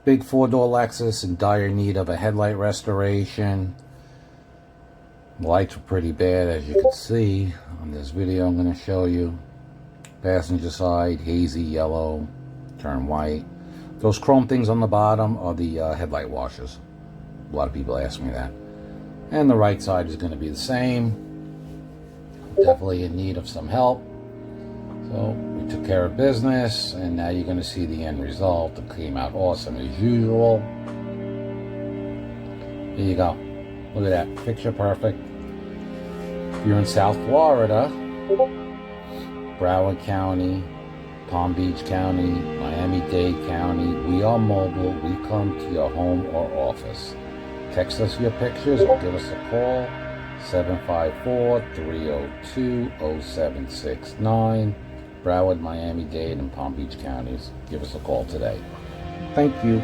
Big 4-door Lexus in dire need of a headlight restoration. The lights were pretty bad, as you can see on this video I'm going to show you. Passenger side, hazy yellow, turn white. Those chrome things on the bottom are the headlight washers. A lot of people ask me that. And the right side is going to be the same. Definitely in need of some help. So we took care of business, and now you're going to see the end result. It came out awesome as usual. Here you go. Look at that. Picture perfect. If you're in South Florida, Broward County, Palm Beach County, Miami-Dade County, we are mobile. We come to your home or office. Text us your pictures or give us a call. 754-302-0769. Broward, Miami-Dade, and Palm Beach counties. Give us a call today. Thank you.